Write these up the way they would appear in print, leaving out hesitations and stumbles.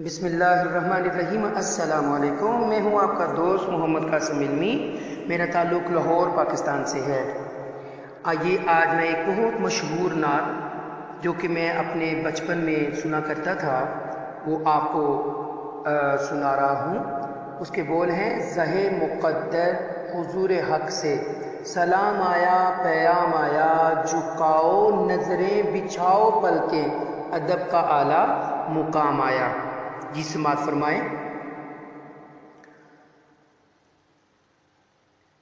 بسم اللہ الرحمن الرحیم۔ السلام علیکم، میں ہوں آپ کا دوست محمد قاسم علمی۔ میرا تعلق لاہور پاکستان سے ہے۔ آئیے آج میں ایک بہت مشہور نعت جو کہ میں اپنے بچپن میں سنا کرتا تھا وہ آپ کو سنا رہا ہوں۔ اس کے بول ہیں: زہ مقدر حضور حق سے سلام آیا، پیام آیا، جھکاؤ نظریں بچھاؤ پلکیں، ادب کا اعلیٰ مقام آیا۔ جی سماعت فرمائیں۔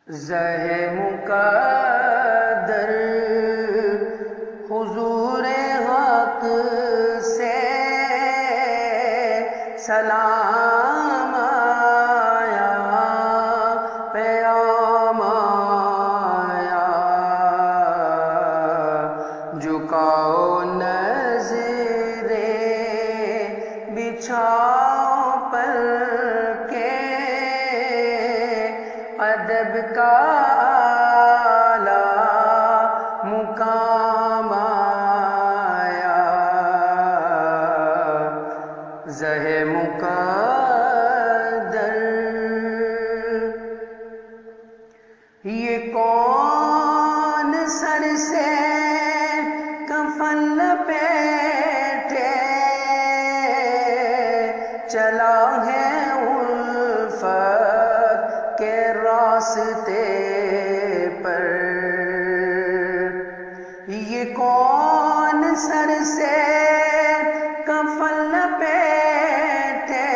زہ مقدر حضور حق سے سلام آیا، پیام آیا، جھکاؤ نظریں بچھاؤ پلکیں، ادب کا اعلیٰ مقام آیا۔ زہ مقدر یہ کون سر سے کفن لپیٹے چلا ہے الفت کے راستے پر؟ یہ کون سر سے کفن لپیٹے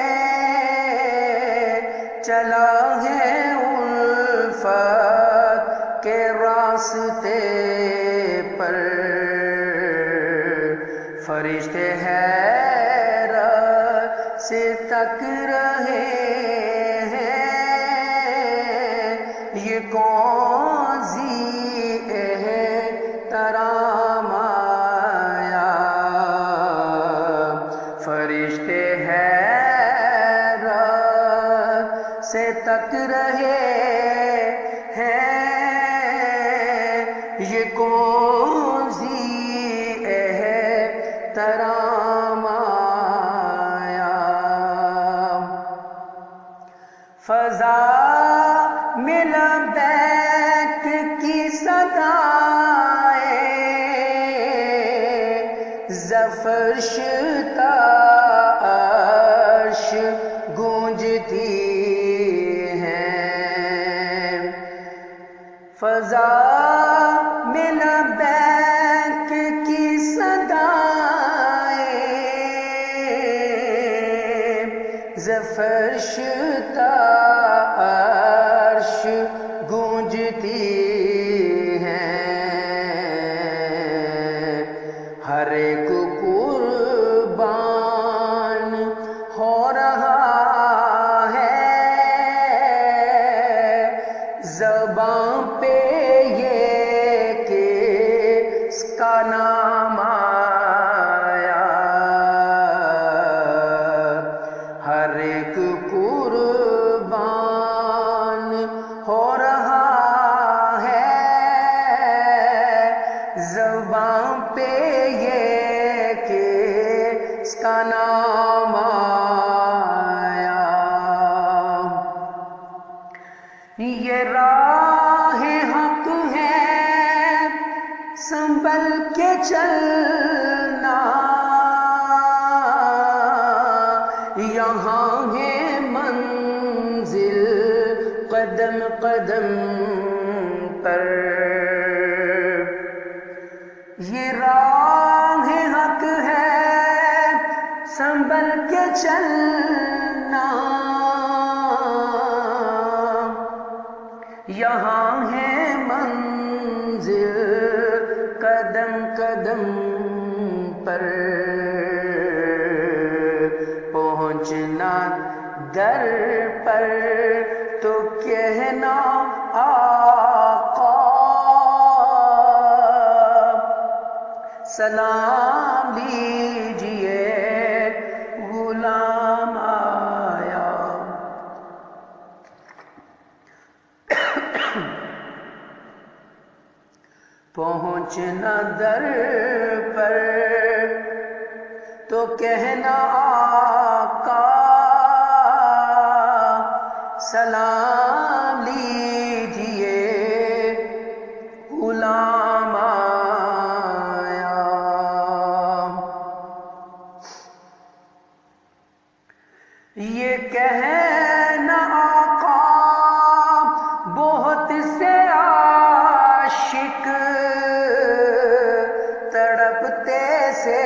چلا ہے الفت کے راستے پر؟ فرشتے حیرت سے تک رہے ہیں، یہ کون ذی احترام آیا؟ فرشتے حیرت سے تک رہے ہیں، یہ کون ذی احترام آیا؟ فضا میں لبیک کی صدائے زفرش تا عرش گونجتی ہیں۔ فضا میں لبیک کی صدائے زفرش تا عرش گونجتی ہیں۔ ہر ایک قربان ہو رہا ہے، زباں پہ یہ کس کا نام آیا؟ ہر ایک قربان ہو رہا ہے، زبان پہ یہ کس کا نام آیا؟ یہ راہ حق ہے سنبھل کے چلنا، یہاں ہے منزل قدم قدم پر۔ یہ راہ حق ہے سنبھل کے چلنا، یہاں ہے منزل قدم قدم پر۔ پہنچنا در پر تو کہنا آقا سلام لیجئے غلام آیا۔ پہنچنا در پر تو کہنا آقا سلام لیجیے غلام آیا، یہ کہنا آقا بہت سے عاشق تڑپتے سے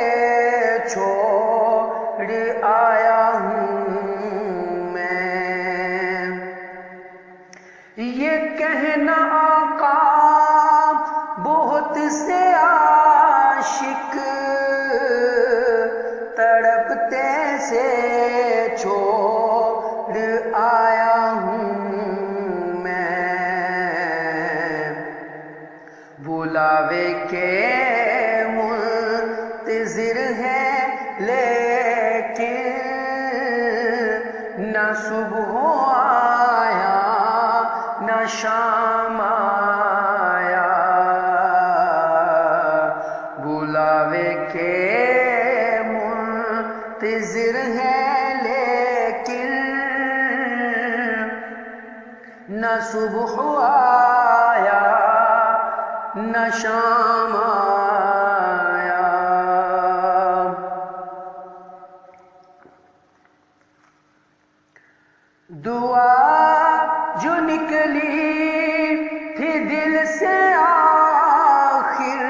چھوڑ آیا ہوں میں، یہ کہنا آقا بہت سے عاشق تڑپتے سے چھوڑ آیا ہوں میں، بلاوے کے منتظر ہے لیکن نہ صبح آیا نہ شام آیا، بلاوے کے منتظر ہے لیکن نہ صبح آیا نہ شام آیا، دعا جو نکلی تھی دل سے آخر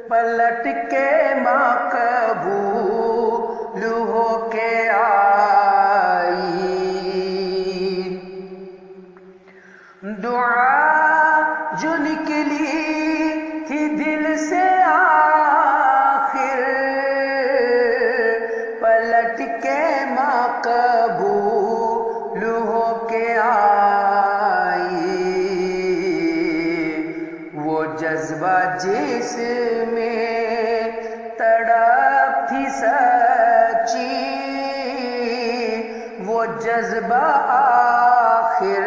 پلٹ کے مقبول ہو کے آئی، دعا جو نکلی تھی دل سے آخر پلٹ کے مقبول ہو کے آئی، وہ جذبہ جس میں تڑپ تھی سچی، وہ جذبہ آخر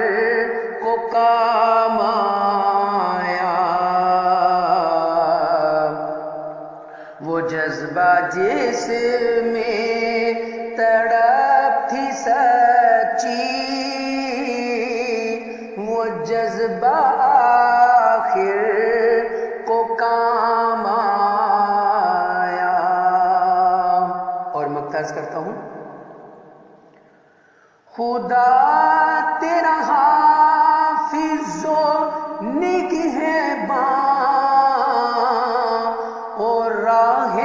کو کام آیا، وہ جذبہ جس میں تڑپ تھی سچی، وہ جذبہ آخر کو کام آیا، اور مقتبس کرتا ہوں، خدا تیرا حافظ و نگہباں اور راہ